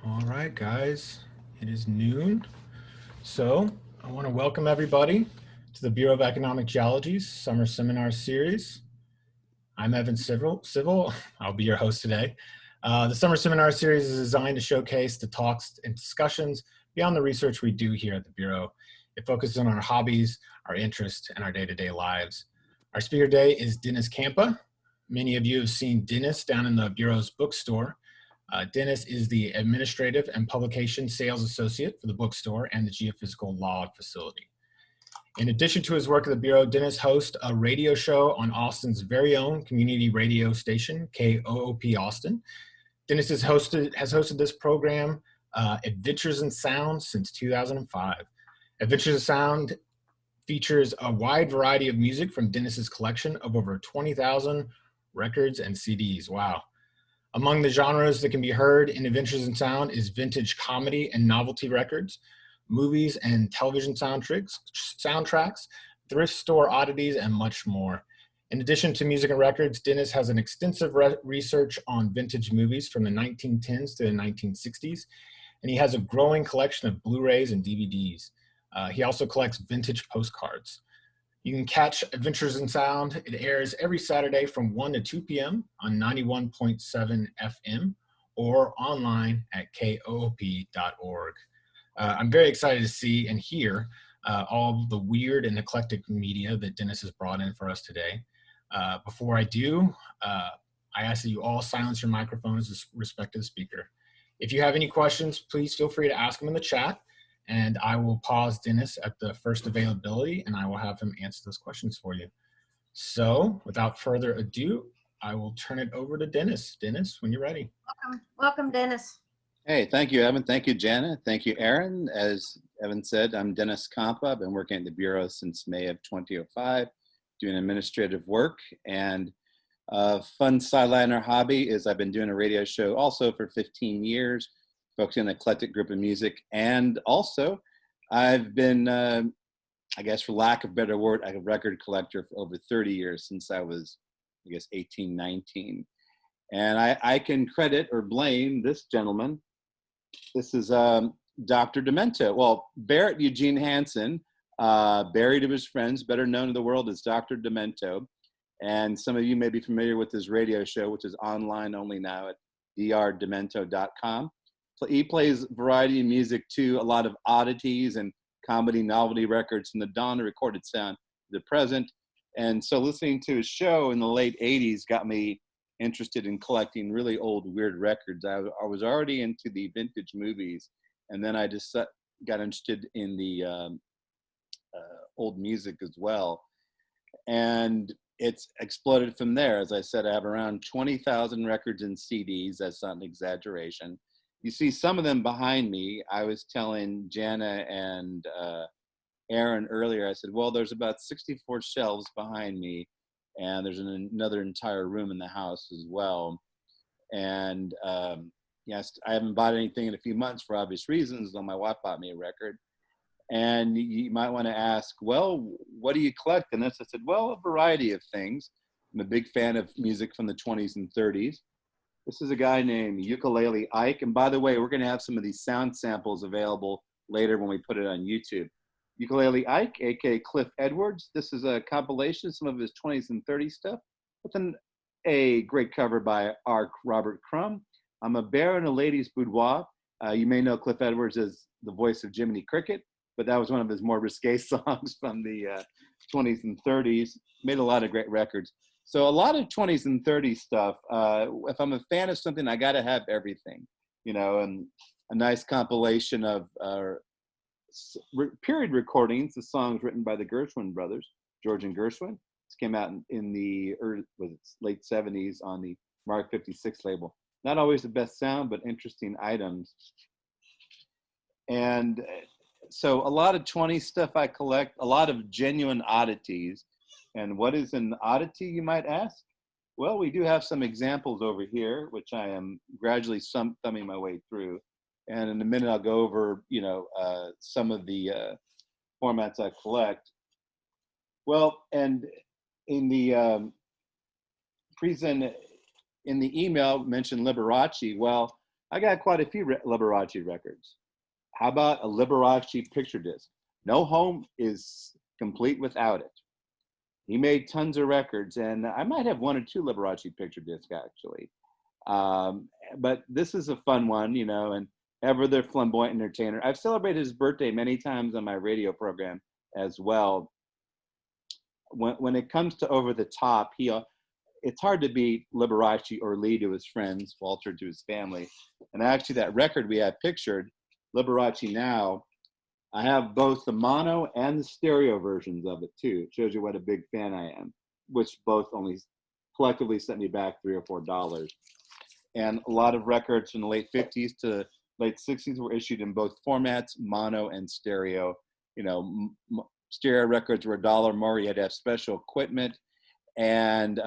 All right, guys, it is noon. So I want to welcome everybody to the Bureau of Economic Geology's Summer Seminar Series. I'm Evan Civil. I'll be your host today. The Summer Seminar Series is designed to showcase the talks and discussions beyond the research we do here at the Bureau. It focuses on our hobbies, our interests, and our day-to-day lives. Our speaker today is Dennis Campa. Many of you have seen Dennis down in the Bureau's bookstore. Dennis is the Administrative and Publication Sales Associate for the Bookstore and the Geophysical Log Facility. In addition to his work at the Bureau, Dennis hosts a radio show on Austin's very own community radio station, KOOP Austin. Dennis has hosted this program, Adventures in Sound, since 2005. Adventures in Sound features a wide variety of music from Dennis's collection of over 20,000 records and CDs. Wow. Among the genres that can be heard in Adventures in Sound is vintage comedy and novelty records, movies and television soundtracks, thrift store oddities, and much more. In addition to music and records, Dennis has an extensive research on vintage movies from the 1910s to the 1960s, and he has a growing collection of Blu-rays and DVDs. He also collects vintage postcards. You can catch Adventures in Sound. It airs every Saturday from 1 to 2 p.m. on 91.7 FM or online at koop.org. I'm very excited to see and hear all the weird and eclectic media that Dennis has brought in for us today. Before I do, I ask that you all silence your microphones with respect to the speaker. If you have any questions, please feel free to ask them in the chat. And I will pause Dennis at the first availability, and I will have him answer those questions for you. So without further ado, I will turn it over to Dennis. Dennis, when you're ready. Welcome, Dennis. Hey, thank you, Evan. Thank you, Jana. Thank you, Aaron. As Evan said, I'm Dennis Campa. I've been working at the Bureau since May of 2005, doing administrative work. And a fun sideline or hobby is I've been doing a radio show also for 15 years, focusing on an eclectic group of music. And also, I've been, I guess for lack of a better word, a record collector for over 30 years since I was, 18, 19. And I can credit or blame this gentleman. This is Dr. Demento. Well, Barrett Eugene Hansen, buried of his friends, better known to the world as Dr. Demento. And some of you may be familiar with his radio show, which is online only now at drdemento.com. He plays variety of music too, a lot of oddities and comedy novelty records from the dawn of recorded sound to the present. And so listening to his show in the late 80s got me interested in collecting really old, weird records. I was already into the vintage movies, and then I just got interested in the old music as well. And it's exploded from there. As I said, I have around 20,000 records and CDs. That's not an exaggeration. You see some of them behind me. I was telling Jana and Aaron earlier, I said, well, there's about 64 shelves behind me, and there's another entire room in the house as well. And yes, I haven't bought anything in a few months for obvious reasons, though my wife bought me a record. And you might want to ask, well, what do you collect? And I said, well, a variety of things. I'm a big fan of music from the 20s and 30s. This is a guy named Ukulele Ike. And by the way, we're going to have some of these sound samples available later when we put it on YouTube. Ukulele Ike, aka Cliff Edwards. This is a compilation of some of his 20s and 30s stuff, with a great cover by R. Robert Crumb. I'm a bear in a lady's boudoir. You may know Cliff Edwards as the voice of Jiminy Cricket, but that was one of his more risque songs from the 20s and 30s. Made a lot of great records. So a lot of 20s and 30s stuff. If I'm a fan of something, I got to have everything, and a nice compilation of period recordings, the songs written by the Gershwin brothers, George and Gershwin. This came out in the late 70s on the Mark 56 label. Not always the best sound, but interesting items. And so a lot of 20s stuff I collect, a lot of genuine oddities. And what is an oddity, you might ask? Well, we do have some examples over here, which I am gradually thumbing my way through. And in a minute, I'll go over, some of the formats I collect. Well, and in the in the email mentioned Liberace. Well, I got quite a few Liberace records. How about a Liberace picture disc? No home is complete without it. He made tons of records, and I might have one or two Liberace picture discs actually. But this is a fun one, you know, and ever the flamboyant entertainer. I've celebrated his birthday many times on my radio program as well. When it comes to over the top, it's hard to beat Liberace or Lee to his friends, Walter to his family. And actually that record we have pictured, Liberace Now, I have both the mono and the stereo versions of it too. It shows you what a big fan I am, which both only collectively sent me back $3 or $4. And a lot of records from the late 50s to late 60s were issued in both formats, mono and stereo. You know, stereo records were $1 more. You had to have special equipment. And,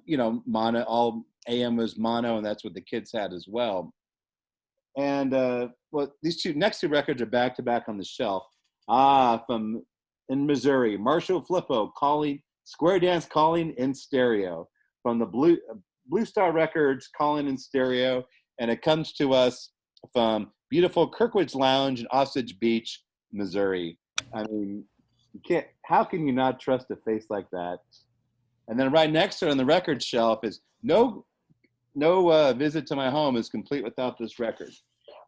you know, mono, all AM was mono, and that's what the kids had as well. And, well, these next two records are back to back on the shelf. From in Missouri, Marshall Flippo calling, Square Dance calling in stereo. From the Blue Star Records calling in stereo. And it comes to us from beautiful Kirkwood's Lounge in Osage Beach, Missouri. I mean, how can you not trust a face like that? And then right next to it on the record shelf is no visit to my home is complete without this record.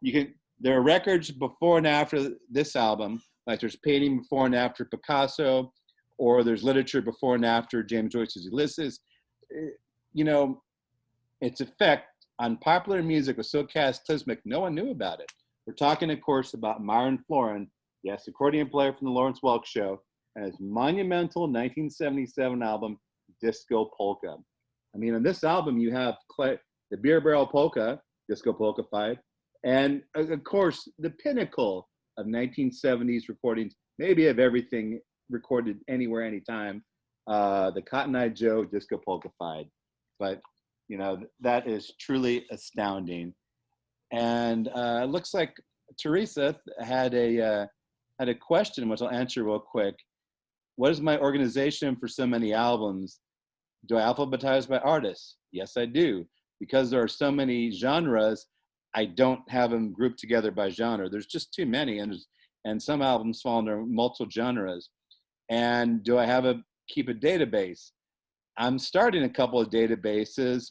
There are records before and after this album, like there's painting before and after Picasso, or there's literature before and after James Joyce's Ulysses. You know, its effect on popular music was so cataclysmic, no one knew about it. We're talking, of course, about Myron Floren, yes, accordion player from the Lawrence Welk Show, and his monumental 1977 album, Disco Polka. I mean, on this album, you have the Beer Barrel Polka, Disco Polka 5, and of course, the pinnacle of 1970s recordings, maybe of everything recorded anywhere, anytime, the Cotton Eye Joe, Disco Polka 5. But, you know, that is truly astounding. And it looks like Teresa had a question, which I'll answer real quick. What is my organization for so many albums? Do I alphabetize by artists? Yes, I do. Because there are so many genres, I don't have them grouped together by genre. There's just too many, and some albums fall under multiple genres. And do I keep a database? I'm starting a couple of databases,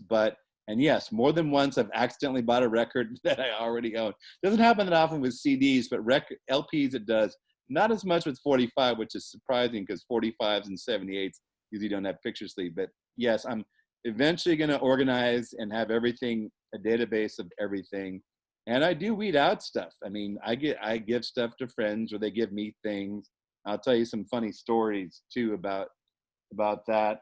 and yes, more than once I've accidentally bought a record that I already own. Doesn't happen that often with CDs, but LPs it does. Not as much with 45, which is surprising because 45s and 78s usually don't have picture sleeve. But yes, I'm eventually going to organize and have everything, a database of everything. And I do weed out stuff. I mean, I give stuff to friends, or they give me things. I'll tell you some funny stories too about that.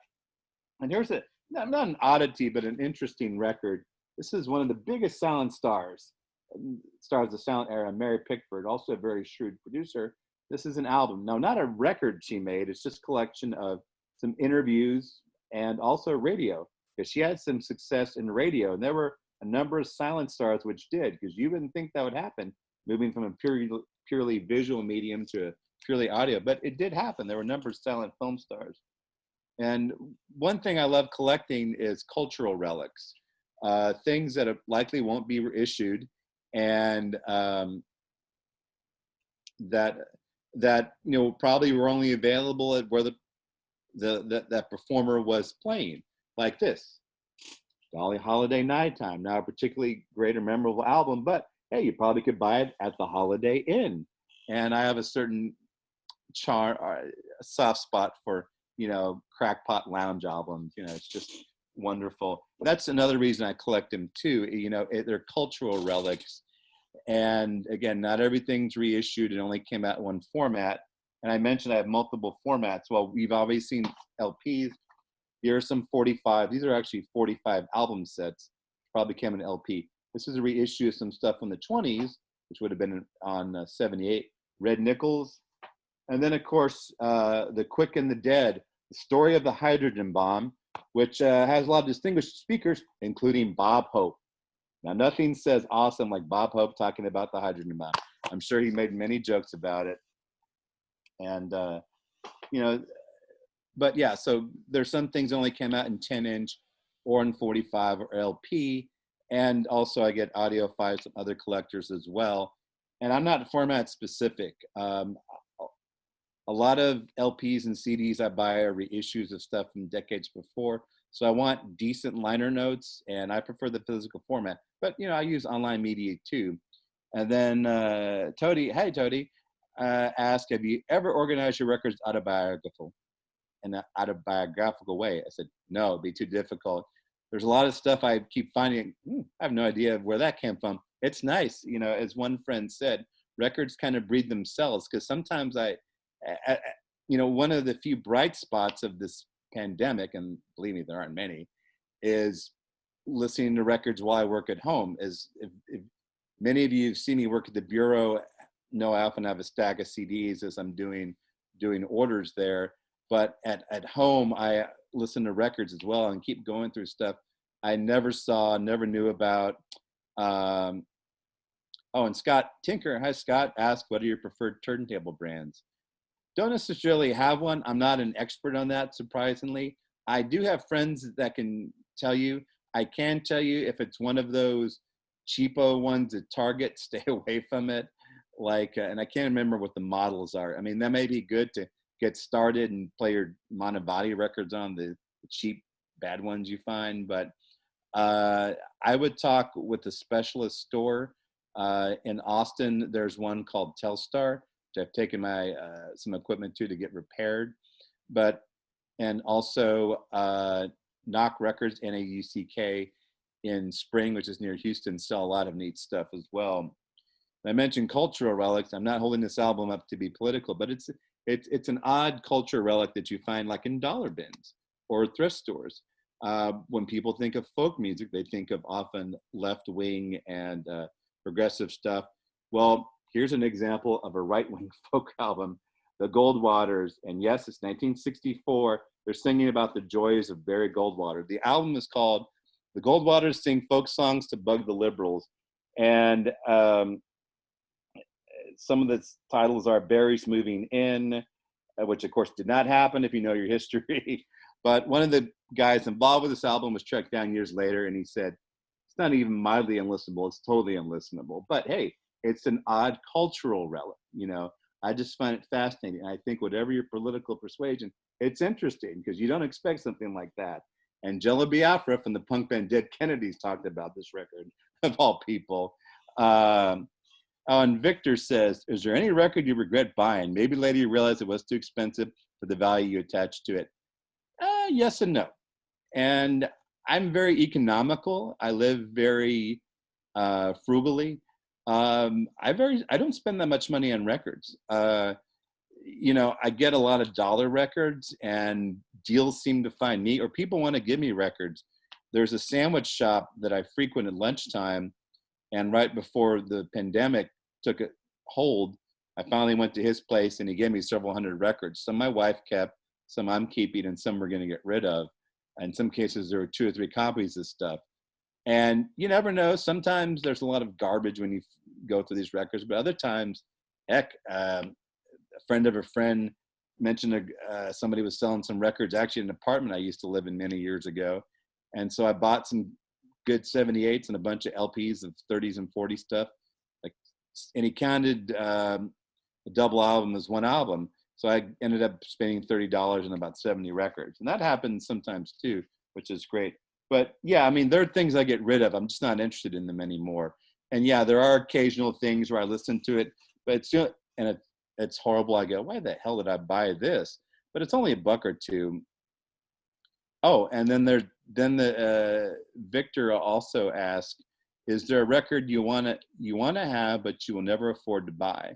And here's not an oddity, but an interesting record. This is one of the biggest silent stars of the silent era, Mary Pickford, also a very shrewd producer. This is an album. No, not a record she made. It's just a collection of some interviews and also radio, because she had some success in radio. And there were a number of silent stars which did, because you wouldn't think that would happen, moving from a purely visual medium to a purely audio. But it did happen. There were a number of silent film stars. And one thing I love collecting is cultural relics, things that likely won't be reissued, and that you know probably were only available at where that performer was playing, like this Dolly Holiday Nighttime, now a particularly great or memorable album, but hey, you probably could buy it at the Holiday Inn. And I have a certain a soft spot for, you know, crackpot lounge albums. You know, it's just wonderful. That's another reason I collect them too. You know, they're cultural relics. And again, not everything's reissued. It only came out in one format. And I mentioned I have multiple formats. Well, we've always seen LPs. Here are some 45. These are actually 45 album sets. Probably came in LP. This is a reissue of some stuff from the 20s, which would have been on 78. Red Nichols. And then, of course, The Quick and the Dead, the story of the hydrogen bomb, which has a lot of distinguished speakers, including Bob Hope. Now, nothing says awesome like Bob Hope talking about the hydrogen bomb. I'm sure he made many jokes about it. And, you know, but yeah, so there's some things that only came out in 10-inch or in 45 or LP. and also I get audio files from other collectors as well. And I'm not format specific. A lot of LPs and CDs I buy are reissues of stuff from decades before. So I want decent liner notes, and I prefer the physical format. But I use online media too. And then Tody, hey Tody, asked, have you ever organized your records autobiographical in an autobiographical way? I said, no, it'd be too difficult. There's a lot of stuff I keep finding. I have no idea where that came from. It's nice, as one friend said, records kind of breed themselves, because sometimes one of the few bright spots of this pandemic, and believe me, there aren't many, is listening to records while I work at home. If many of you have seen me work at the Bureau, know I often have a stack of CDs as I'm doing orders there. But at home, I listen to records as well and keep going through stuff I never knew about. And Scott Tinker, hi Scott, asked, what are your preferred turntable brands? Don't necessarily have one. I'm not an expert on that, surprisingly. I do have friends that can tell you. I can tell you if it's one of those cheapo ones at Target, stay away from it. And I can't remember what the models are. I mean, that may be good to get started and play your Monteverdi records on, the cheap, bad ones you find. But I would talk with a specialist store. In Austin, there's one called Telstar, which I've taken my some equipment to get repaired. And also Knock Records, NAUCK, in Spring, which is near Houston, sell a lot of neat stuff as well. I mentioned cultural relics. I'm not holding this album up to be political, but it's an odd cultural relic that you find like in dollar bins or thrift stores. When people think of folk music, they think of often left-wing and progressive stuff. Well, here's an example of a right-wing folk album, the Goldwaters. And yes, it's 1964. They're singing about the joys of Barry Goldwater. The album is called The Goldwaters Sing Folk Songs to Bug the Liberals. And some of the titles are Barry's Moving In, which of course did not happen if you know your history. But one of the guys involved with this album was tracked down years later, and he said, it's not even mildly unlistenable, it's totally unlistenable. But hey, it's an odd cultural relic, I just find it fascinating. I think whatever your political persuasion, it's interesting because you don't expect something like that. And Jello Biafra from the punk band Dead Kennedys talked about this record, of all people. And Victor says, is there any record you regret buying? Maybe later you realized it was too expensive for the value you attached to it. Yes and no. And I'm very economical. I live very frugally. I don't spend that much money on records. I get a lot of dollar records, and deals seem to find me, or people want to give me records. There's a sandwich shop that I frequent at lunchtime, and right before the pandemic took a hold, I finally went to his place, and he gave me several hundred records. Some my wife kept, some I'm keeping, and some we're going to get rid of. In some cases, there were 2 or 3 copies of stuff. And you never know. Sometimes there's a lot of garbage when you go through these records, but other times, heck, a friend of a friend mentioned somebody was selling some records, actually in an apartment I used to live in many years ago. And so I bought some good 78s and a bunch of LPs of 30s and 40s stuff. And he counted a double album as one album. So I ended up spending $30 on about 70 records. And that happens sometimes too, which is great. But yeah, I mean, there are things I get rid of. I'm just not interested in them anymore. And yeah, there are occasional things where I listen to it, but it's horrible. I go, why the hell did I buy this? But it's only $1 or $2. Oh, and then the Victor also asked, is there a record you want to have, but you will never afford to buy?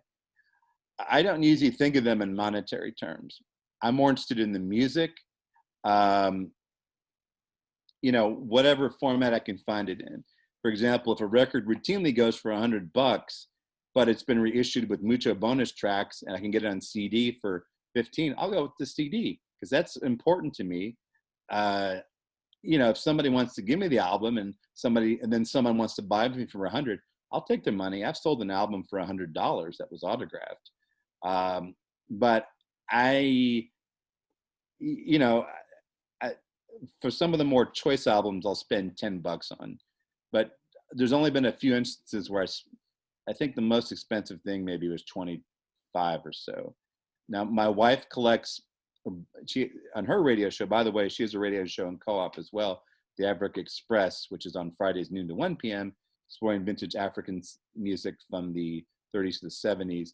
I don't usually think of them in monetary terms. I'm more interested in the music, whatever format I can find it in. For example, if a record routinely goes for $100, but it's been reissued with mucho bonus tracks and I can get it on CD for 15, I'll go with the CD because that's important to me. If somebody wants to give me the album and then someone wants to buy me for 100, I'll take the money. I've sold an album for $100 that was autographed. But for some of the more choice albums, I'll spend $10 on. But there's only been a few instances where I think the most expensive thing maybe was 25 or so. Now my wife collects, she on her radio show, by the way, she has a radio show in co-op as well, the Africa Express, which is on Fridays noon to 1 p.m., exploring vintage African music from the 30s to the 70s.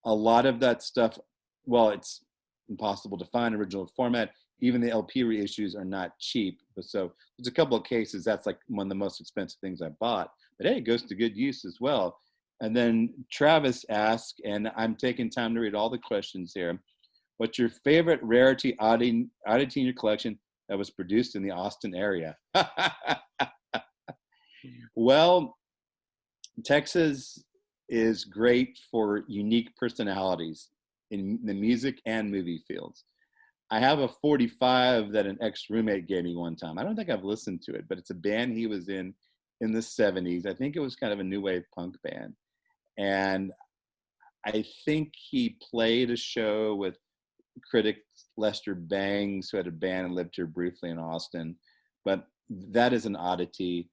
A lot of that stuff, well, it's impossible to find original format. Even the LP reissues are not cheap. But so there's a couple of cases that's like one of the most expensive things I bought. But hey, it goes to good use as well. And then Travis asked, and I'm taking time to read all the questions here. What's your favorite rarity oddity in your collection that was produced in the Austin area? Well, Texas is great for unique personalities in the music and movie fields. I have a 45 that an ex-roommate gave me one time. I don't think I've listened to it, but it's a band he was in the 70s. I think it was kind of a new wave punk band. And I think he played a show with critic Lester Bangs, who had a band and lived here briefly in Austin. But that is an oddity.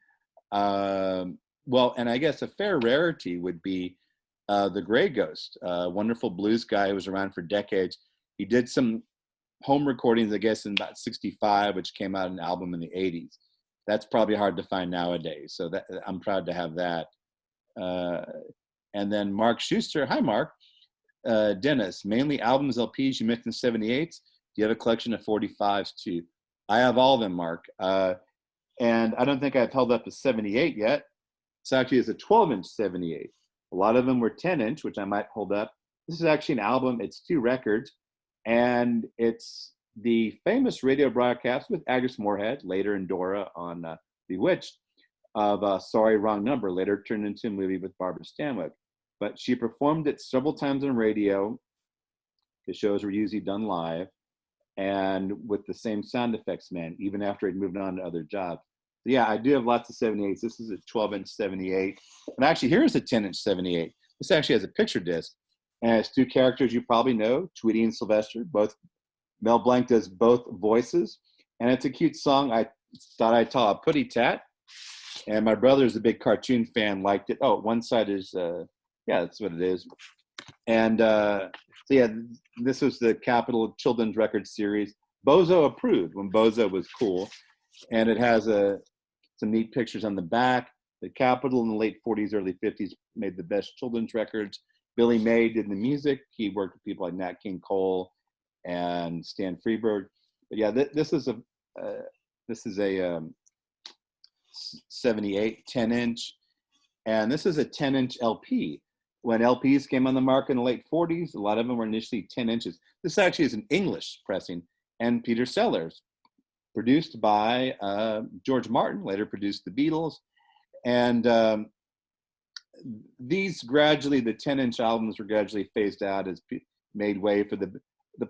Well, and I guess a fair rarity would be the Gray Ghost, a wonderful blues guy who was around for decades. He did some home recordings, I guess, in about 65, which came out an album in the 80s. That's probably hard to find nowadays. So that, I'm proud to have that. And then Mark Schuster. Hi, Mark. Dennis, mainly albums, LPs. You mentioned 78s. Do you have a collection of 45s too? I have all of them, Mark. And I don't think I've held up a 78 yet. It's actually a 12-inch 78. A lot of them were 10-inch, which I might hold up. This is actually an album. It's 2 records. And it's the famous radio broadcast with Agnes Moorehead, later in Dora on Bewitched, of Sorry, Wrong Number, later turned into a movie with Barbara Stanwyck. But she performed it several times on radio. The shows were usually done live and with the same sound effects man, even after he'd moved on to other jobs. So yeah, I do have lots of 78s. This is a 12-inch 78. And actually, here's a 10-inch 78. This actually has a picture disc. And it's 2 characters you probably know, Tweety and Sylvester. Both Mel Blanc does both voices. And it's a cute song. I thought I'd tell a putty tat. And my brother's a big cartoon fan, liked it. Oh, one side is, yeah, that's what it is. And so yeah, this was the Capitol Children's Records series. Bozo approved when Bozo was cool. And it has some neat pictures on the back. The Capitol in the late 40s, early 50s made the best children's records. Billy May did the music. He worked with people like Nat King Cole and Stan Freberg. But yeah, this is a 78 10-inch, and this is a 10-inch LP. When LPs came on the market in the late 40s, a lot of them were initially 10 inches. This actually is an English pressing, and Peter Sellers, produced by George Martin, later produced the Beatles, and these gradually, the 10-inch albums were gradually phased out as made way for the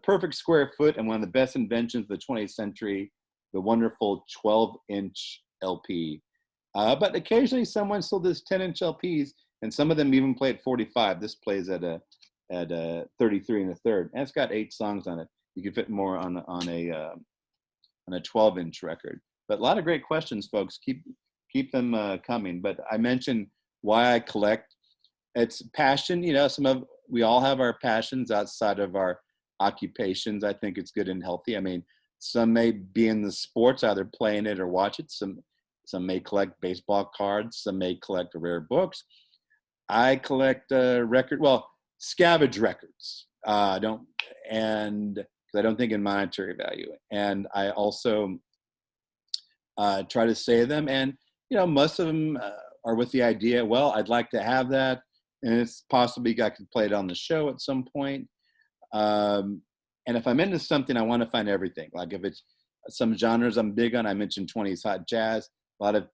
perfect square foot and one of the best inventions of the 20th century, the wonderful 12-inch LP. But occasionally someone still does 10-inch LPs, and some of them even play at 45. This plays at a 33 1/3, and it's got 8 songs on it. You can fit more on a 12-inch record. But a lot of great questions, folks. Keep them coming. But I mentioned why I collect. It's passion. You know, we all have our passions outside of our occupations. I think it's good and healthy. I mean, some may be in the sports, either playing it or watch it. Some may collect baseball cards. Some may collect rare books. I collect scavenge records. I don't think in monetary value. And I also try to save them. And you know, most of them are with the idea, well, I'd like to have that, and it's possibly I could play it on the show at some point. And if I'm into something, I want to find everything. Like if it's some genres I'm big on, I mentioned 20s hot jazz, a lot of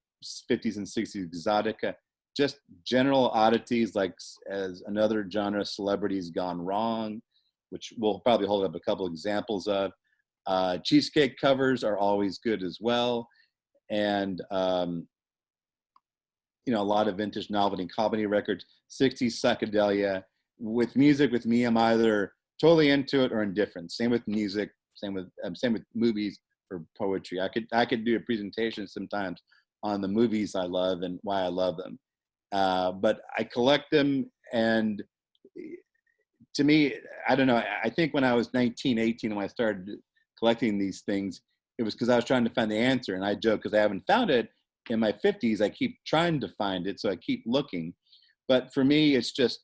50s and 60s exotica, just general oddities like as another genre, celebrities gone wrong, which we'll probably hold up a couple examples of. Cheesecake covers are always good as well. And you know, a lot of vintage novelty and comedy records, 60s psychedelia. With music, with me, I'm either totally into it or indifferent. Same with music, same with movies or poetry. I could do a presentation sometimes on the movies I love and why I love them. But I collect them, and to me, I don't know, I think when I was 19, 18, when I started collecting these things, it was because I was trying to find the answer. And I joke, because I haven't found it in my 50s, I keep trying to find it, so I keep looking. But for me, it's just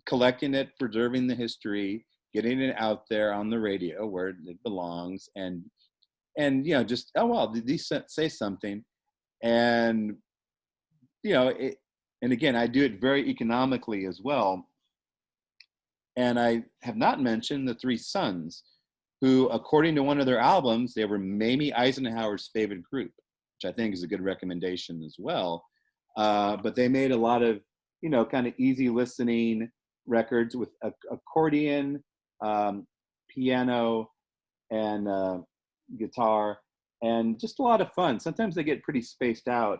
collecting it, preserving the history, getting it out there on the radio where it belongs, and just, oh well, did these say something? And and again, I do it very economically as well. And I have not mentioned the Three Sons, who, according to one of their albums, they were Mamie Eisenhower's favorite group, which I think is a good recommendation as well. But they made a lot of, kind of easy listening records with accordion, piano, and guitar, and just a lot of fun. Sometimes they get pretty spaced out,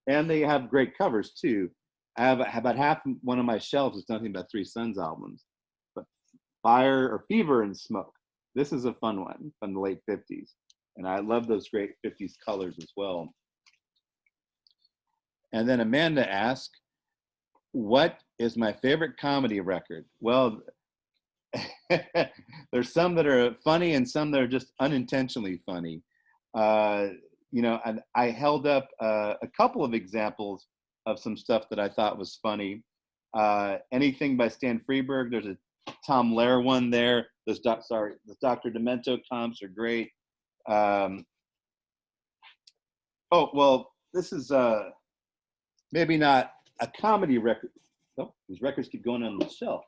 and they have great covers too. I have about half one of my shelves is nothing but Three Sons albums. But Fire or Fever and Smoke. This is a fun one from the late 50s. And I love those great 50s colors as well. And then Amanda asked, what is my favorite comedy record? Well, there's some that are funny and some that are just unintentionally funny. And I held up a couple of examples of some stuff that I thought was funny. Anything by Stan Freberg. There's a Tom Lehrer one there. The Dr. Demento comps are great. This is maybe not a comedy record. Oh, these records keep going on the shelf.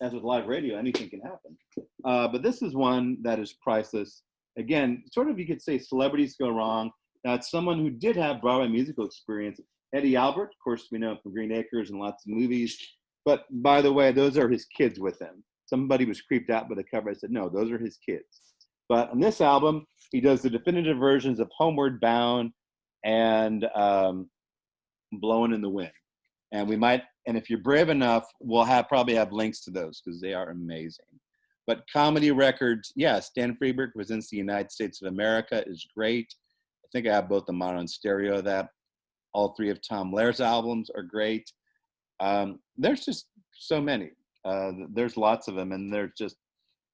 As with live radio, anything can happen. But this is one that is priceless. Again, sort of, you could say celebrities go wrong. Now, it's someone who did have Broadway musical experience. Eddie Albert, of course, we know from Green Acres and lots of movies. But by the way, those are his kids with him. Somebody was creeped out by the cover. I said, no, those are his kids. But on this album, he does the definitive versions of Homeward Bound and Blowing in the Wind. And if you're brave enough, we'll probably have links to those because they are amazing. But comedy records, yeah, Stan Freberg Presents the United States of America is great. I think I have both the mono and stereo of that. All three of Tom Lehrer's albums are great. There's just so many. There's lots of them, and they're just,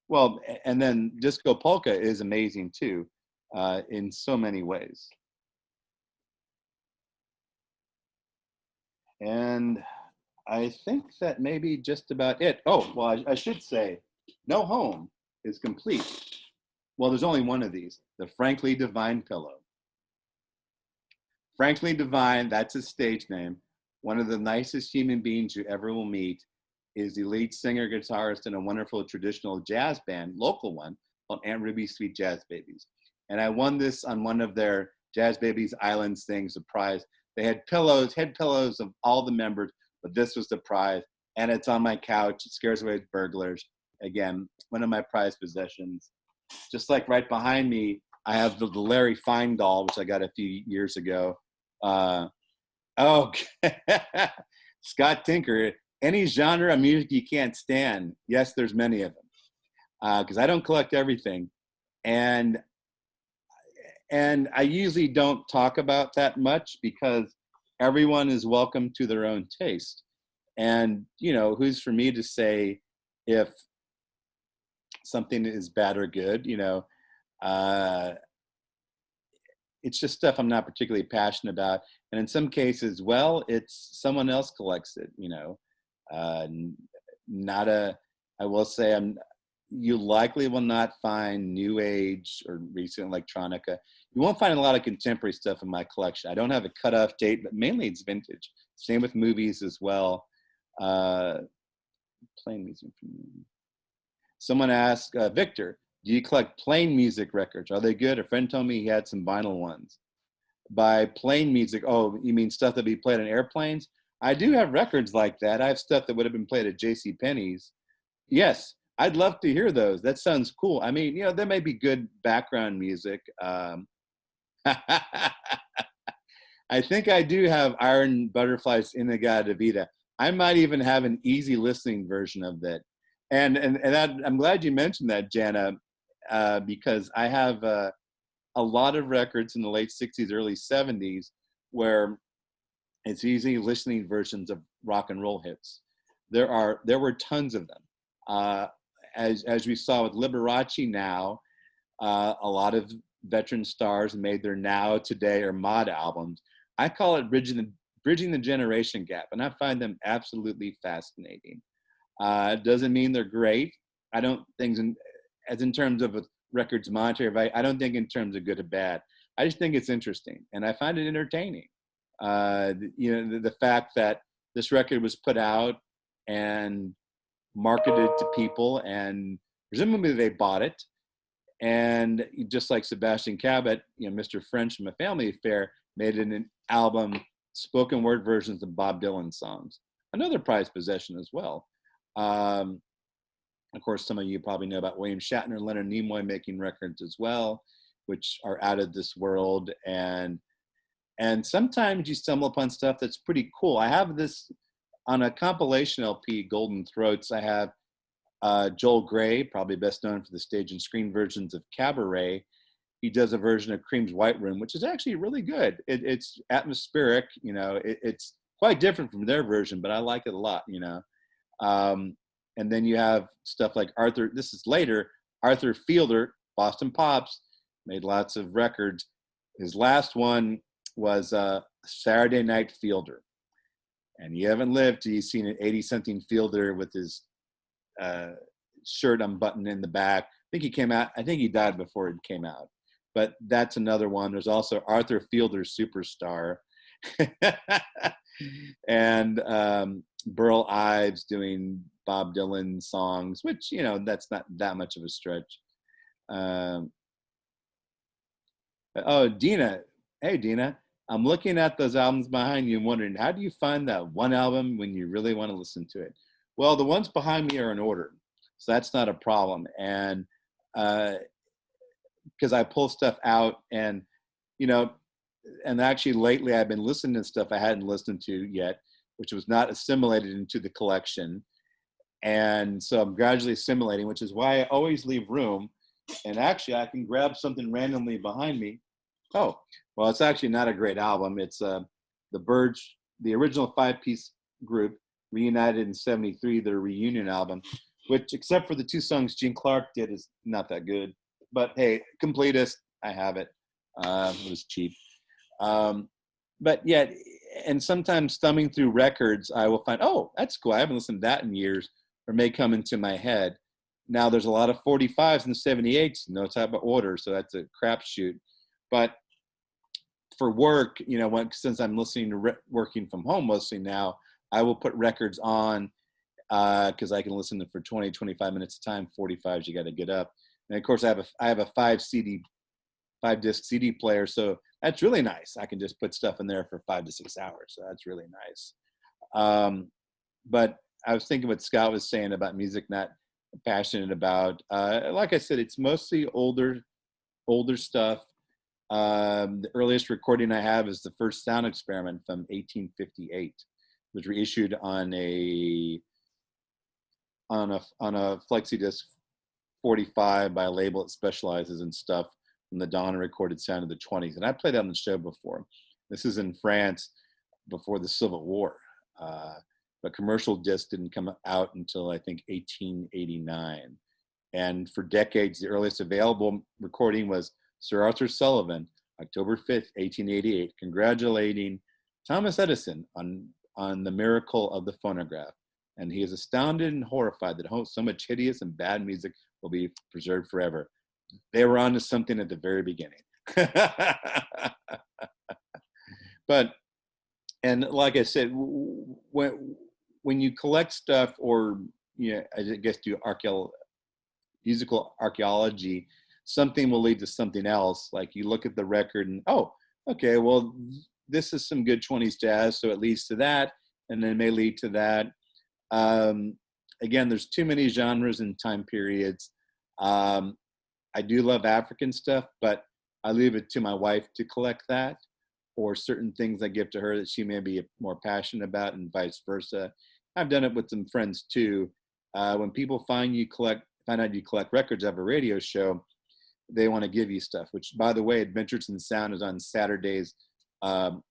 well, and then Disco Polka is amazing too, in so many ways. And I think that may be just about it. Oh, well, I should say, No Home is complete. Well, there's only one of these, the Frankly Divine Pillow. Frankly Divine, that's his stage name. One of the nicest human beings you ever will meet, is the lead singer, guitarist in a wonderful traditional jazz band, local one, called Aunt Ruby's Sweet Jazz Babies. And I won this on one of their Jazz Babies Islands things, a prize. They had head pillows of all the members, but this was the prize. And it's on my couch. It scares away burglars. Again, one of my prized possessions. Just like right behind me, I have the Larry Fine doll, which I got a few years ago. Scott Tinker, any genre of music you can't stand. Yes, there's many of them. Because I don't collect everything. And I usually don't talk about that much because everyone is welcome to their own taste. And, who's for me to say if something is bad or good, it's just stuff I'm not particularly passionate about. And in some cases, well, it's someone else collects it, I will say you likely will not find new age or recent electronica. You won't find a lot of contemporary stuff in my collection. I don't have a cutoff date, but mainly it's vintage. Same with movies as well. Playing music. Someone asked, Victor, do you collect plain music records? Are they good? A friend told me he had some vinyl ones. By plain music, oh, you mean stuff that be played on airplanes? I do have records like that. I have stuff that would have been played at JCPenney's. Yes, I'd love to hear those. That sounds cool. I mean, there may be good background music. I think I do have Iron Butterflies Inagata Vida. I might even have an easy listening version of that. And I'm glad you mentioned that, Jana, because I have a lot of records in the late 60s, early 70s where it's easy listening versions of rock and roll hits. There were tons of them. As we saw with Liberace now, a lot of veteran stars made their now, today, or mod albums. I call it bridging the generation gap, and I find them absolutely fascinating. It doesn't mean they're great. I don't think in terms of a record's monetary value, I don't think in terms of good or bad. I just think it's interesting, and I find it entertaining. The fact that this record was put out and marketed to people, and presumably they bought it. And just like Sebastian Cabot, Mr. French from A Family Affair made an album, spoken word versions of Bob Dylan songs, another prized possession as well. Of course, some of you probably know about William Shatner and Leonard Nimoy making records as well, which are out of this world. And sometimes you stumble upon stuff that's pretty cool. I have this on a compilation LP, Golden Throats. I have Joel Gray, probably best known for the stage and screen versions of Cabaret. He does a version of Cream's White Room, which is actually really good. It's atmospheric, it's quite different from their version, but I like it a lot, And then you have stuff like this is later, Arthur Fielder, Boston Pops, made lots of records. His last one was Saturday Night Fielder. And you haven't lived till you've seen an 80-something Fielder with his shirt unbuttoned in the back. I think he died before it came out. But that's another one. There's also Arthur Fielder Superstar. And Burl Ives doing Bob Dylan songs, which, that's not that much of a stretch. Dina. Hey, Dina. I'm looking at those albums behind you and wondering, how do you find that one album when you really want to listen to it? Well, the ones behind me are in order, so that's not a problem. And because I pull stuff out and, and actually lately I've been listening to stuff I hadn't listened to yet, which was not assimilated into the collection. And so I'm gradually assimilating, which is why I always leave room. And actually I can grab something randomly behind me. Oh, well, it's actually not a great album. It's the Byrds, the original 5-piece group, reunited in '73, their reunion album, which, except for the 2 songs Gene Clark did, is not that good. But hey, completist, I have it. It was cheap. But yeah, and sometimes thumbing through records, I will find, oh, that's cool. I haven't listened to that in years, or may come into my head. Now, there's a lot of 45s and 78s, no type of order, so that's a crapshoot. But for work, since I'm listening to working from home mostly now, I will put records on because I can listen to for 20, 25 minutes a time. 45s, you got to get up. And of course, I have a 5-disc CD player, so that's really nice. I can just put stuff in there for 5 to 6 hours, so that's really nice. But I was thinking what Scott was saying about music not passionate about. Like I said, it's mostly older stuff. The earliest recording I have is the first Sound Experiment from 1858. It was reissued on a flexi disc 45 by a label that specializes in stuff from the dawn of recorded sound of the 20s. And I played that on the show before. This is in France before the Civil War. But commercial disc didn't come out until I think 1889. And for decades, the earliest available recording was Sir Arthur Sullivan, October 5th, 1888, congratulating Thomas Edison on the miracle of the phonograph. And he is astounded and horrified that so much hideous and bad music will be preserved forever. They were on to something at the very beginning. But, and like I said, when you collect stuff or, I guess do musical archaeology, something will lead to something else. Like you look at the record and, oh, okay, well, this is some good 20s jazz, so it leads to that, and then it may lead to that. Again, there's too many genres and time periods. I do love African stuff, but I leave it to my wife to collect that, or certain things I give to her that she may be more passionate about, and vice versa. I've done it with some friends too. When people find out you collect records of a radio show, they want to give you stuff, which, by the way, Adventures in Sound is on Saturdays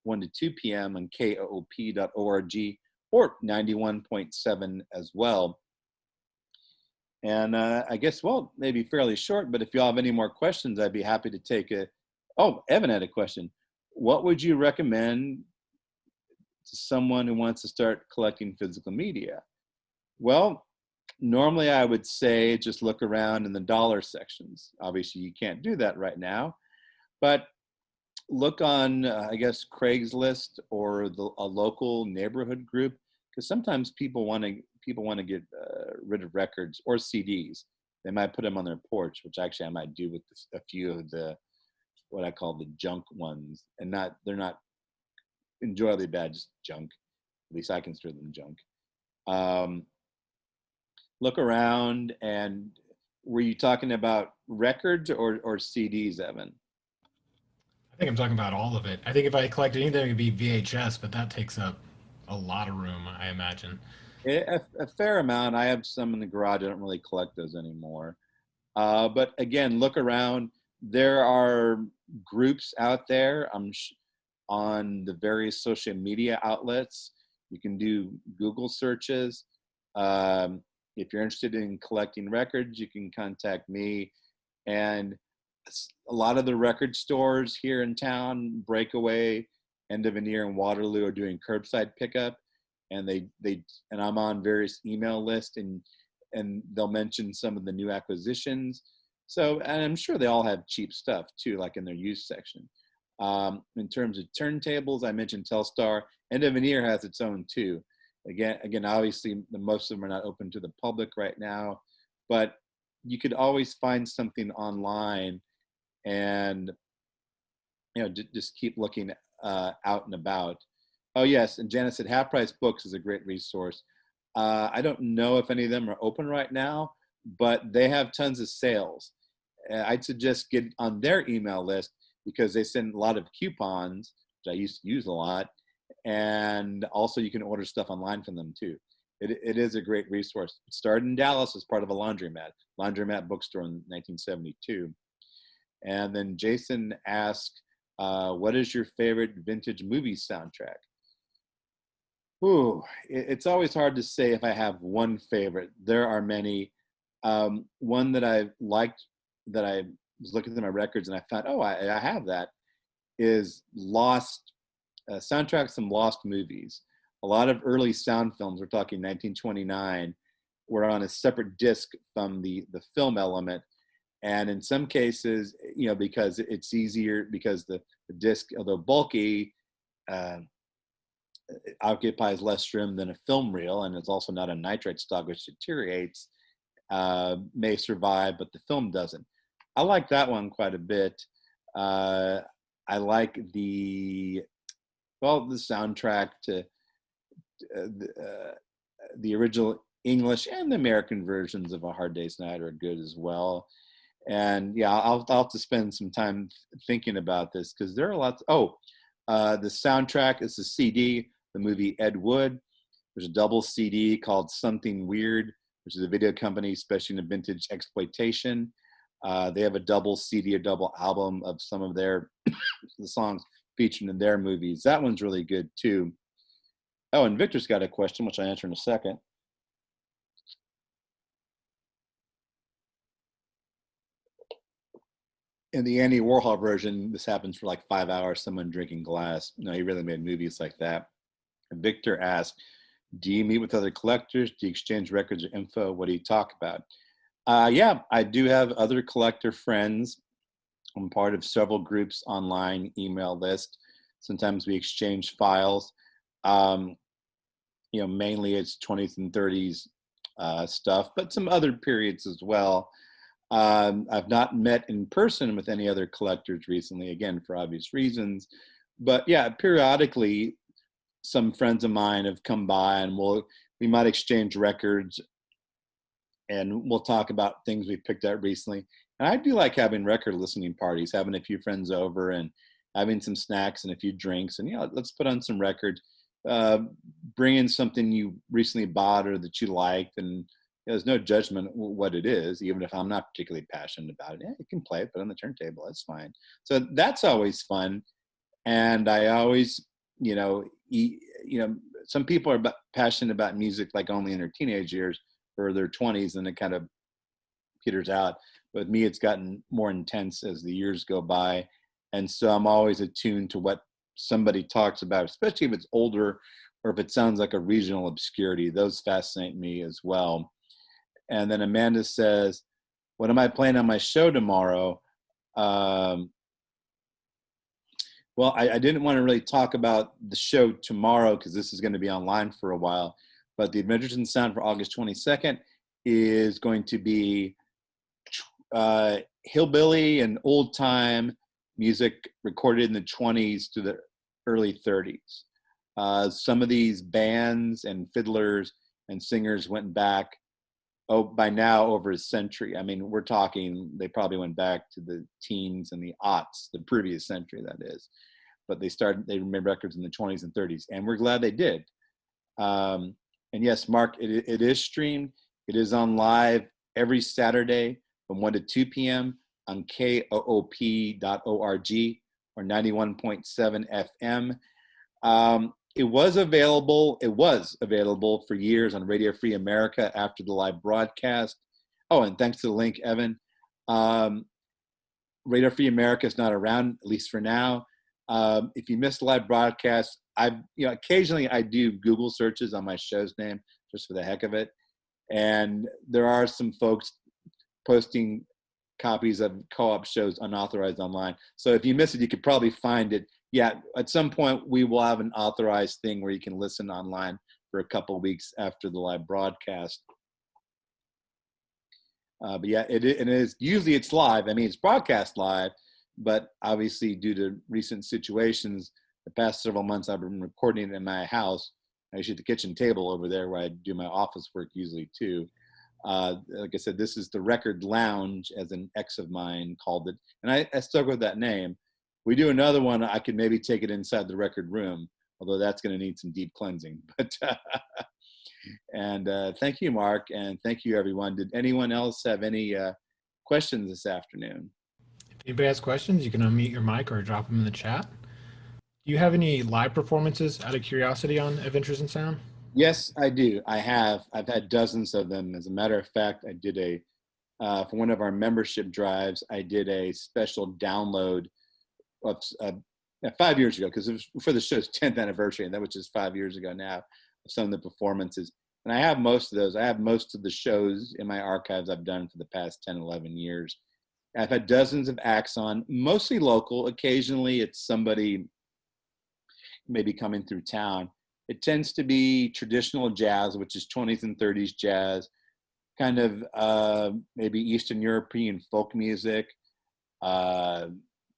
1 to 2 p.m. on koop.org or 91.7 as well. And I guess, well, maybe fairly short, but if you all have any more questions, I'd be happy to take a. Oh, Evan had a question. What would you recommend to someone who wants to start collecting physical media? Well, normally I would say just look around in the dollar sections. Obviously, you can't do that right now, but look on, I guess, Craigslist or a local neighborhood group, because sometimes people want to get rid of records or CDs. They might put them on their porch, which actually I might do with a few of the what I call the junk ones, and they're not enjoyably bad, just junk. At least I consider them junk. Look around, and were you talking about records or CDs, Evan? I think I'm talking about all of it. I think if I collect anything, it'd be VHS, but that takes up a lot of room, I imagine. A fair amount. I have some in the garage. I don't really collect those anymore. But again, look around. There are groups out there on the various social media outlets. You can do Google searches. If you're interested in collecting records, you can contact me. And a lot of the record stores here in town, Breakaway, End of an Ear, and Waterloo, are doing curbside pickup. And and I'm on various email lists, and they'll mention some of the new acquisitions. So, and I'm sure they all have cheap stuff too, like in their used section. In terms of turntables, I mentioned Telstar. End of an Ear has its own too. Again, obviously, most of them are not open to the public right now, but you could always find something online, and just keep looking out and about. Oh yes, and Janice said Half Price Books is a great resource. I don't know if any of them are open right now, but they have tons of sales. I'd suggest get on their email list because they send a lot of coupons, which I used to use a lot, and also you can order stuff online from them too. It is a great resource. It started in Dallas as part of a laundromat bookstore in 1972. And then Jason asked, what is your favorite vintage movie soundtrack? Ooh, it's always hard to say if I have one favorite. There are many. One that I liked, that I was looking through my records and I found, I have that, is Lost, soundtracks from Lost movies. A lot of early sound films, we're talking 1929, were on a separate disc from the film element. And in some cases, because it's easier, because the disc, although bulky, it occupies less room than a film reel, and it's also not a nitrate stock, which deteriorates, may survive, but the film doesn't. I like that one quite a bit. I like the soundtrack to the original English and the American versions of A Hard Day's Night are good as well. And yeah, I'll have to spend some time thinking about this, because there are lots. The soundtrack is a CD, the movie Ed Wood. There's a double CD called Something Weird, which is a video company specializing in vintage exploitation. They have a double CD, a double album of some of the songs featured in their movies. That one's really good too. Oh, and Victor's got a question, which I'll answer in a second. In the Andy Warhol version, this happens for like 5 hours, someone drinking glass. No, he really made movies like that. And Victor asked, do you meet with other collectors? Do you exchange records or info? What do you talk about? Yeah, I do have other collector friends. I'm part of several groups online, email list. Sometimes we exchange files. Mainly it's 20s and 30s stuff, but some other periods as well. I've not met in person with any other collectors recently, again, for obvious reasons. But yeah, periodically, some friends of mine have come by, and we might exchange records, and we'll talk about things we picked out recently. And I do like having record listening parties, having a few friends over and having some snacks and a few drinks, and let's put on some records. Bring in something you recently bought or that you liked, and there's no judgment what it is, even if I'm not particularly passionate about it. Yeah, you can play it, but on the turntable, that's fine. So that's always fun. And I always, some people are passionate about music like only in their teenage years or their 20s, and it kind of peters out. But with me, it's gotten more intense as the years go by. And so I'm always attuned to what somebody talks about, especially if it's older or if it sounds like a regional obscurity. Those fascinate me as well. And then Amanda says, what am I playing on my show tomorrow? Well, I didn't want to really talk about the show tomorrow because this is going to be online for a while. But the Adventures in Sound for August 22nd is going to be hillbilly and old time music recorded in the 20s to the early 30s. Some of these bands and fiddlers and singers went back, by now over a century. I mean, we're talking, they probably went back to the teens and the aughts, the previous century, that is. But they made records in the 20s and 30s, and we're glad they did. And yes, Mark, it is streamed. It is on live every Saturday from 1 to 2 p.m. on koop.org or 91.7 FM. It was available for years on Radio Free America after the live broadcast. Oh, and thanks to the link, Evan. Radio Free America is not around, at least for now. If you missed the live broadcast, occasionally I do Google searches on my show's name just for the heck of it. And there are some folks posting copies of co-op shows unauthorized online. So if you miss it, you could probably find it. Yeah, at some point we will have an authorized thing where you can listen online for a couple of weeks after the live broadcast. But yeah, it is usually it's live. I mean, it's broadcast live, but obviously due to recent situations, the past several months I've been recording it in my house. Actually, at the kitchen table over there where I do my office work usually too. Like I said, this is the Record Lounge, as an ex of mine called it, and I stuck with that name. We do another one, I could maybe take it inside the record room, although that's going to need some deep cleansing. But and thank you, Mark, and thank you, everyone. Did anyone else have any questions this afternoon? If anybody has questions, you can unmute your mic or drop them in the chat. Do you have any live performances out of curiosity on Adventures in Sound? Yes, I do. I have. I've had dozens of them. As a matter of fact, I did for one of our membership drives, I did a special download of 5 years ago, because it was for the show's 10th anniversary, and that was just 5 years ago now, of some of the performances. And I have most of those. I have most of the shows in my archives I've done for the past 10, 11 years. I've had dozens of acts on, mostly local. Occasionally it's somebody maybe coming through town. It tends to be traditional jazz, which is 20s and 30s jazz, kind of maybe Eastern European folk music,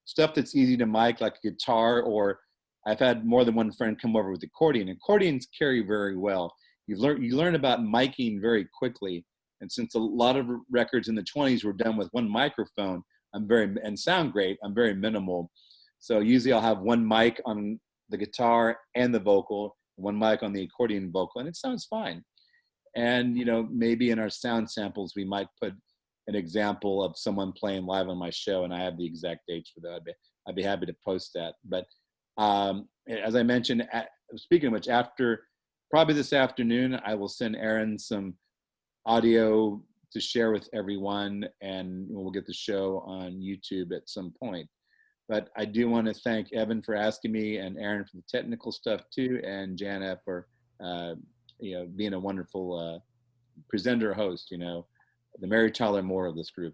stuff that's easy to mic, like a guitar, or I've had more than one friend come over with accordion. Accordions carry very well. You learn about miking very quickly. And since a lot of records in the 20s were done with one microphone, and sound great, I'm very minimal. So usually I'll have one mic on the guitar and the vocal, one mic on the accordion vocal, and it sounds fine. And, maybe in our sound samples, we might put an example of someone playing live on my show, and I have the exact dates for that. I'd be happy to post that. But as I mentioned, speaking of which, probably this afternoon, I will send Aaron some audio to share with everyone, and we'll get the show on YouTube at some point. But I do want to thank Evan for asking me, and Aaron for the technical stuff too, and Jana for being a wonderful presenter host. The Mary Tyler Moore of this group.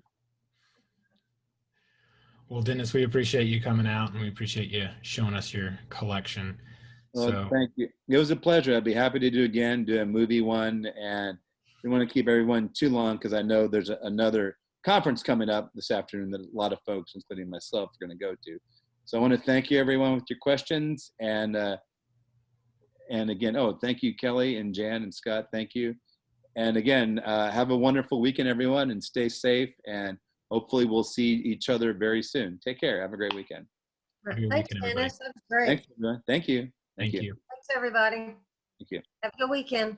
Well, Dennis, we appreciate you coming out, and we appreciate you showing us your collection. Well, thank you. It was a pleasure. I'd be happy to do a movie one, and we want to keep everyone too long because I know there's another conference coming up this afternoon that a lot of folks, including myself, are going to go to. So I want to thank you, everyone, with your questions, and again, thank you, Kelly and Jan and Scott. Thank you. And again, have a wonderful weekend, everyone, and stay safe. And hopefully we'll see each other very soon. Take care. Have a great weekend. Thanks, Dennis. That's great. Thanks, everyone. Thank you. Thank you. Thanks, everybody. Thank you. Have a good weekend.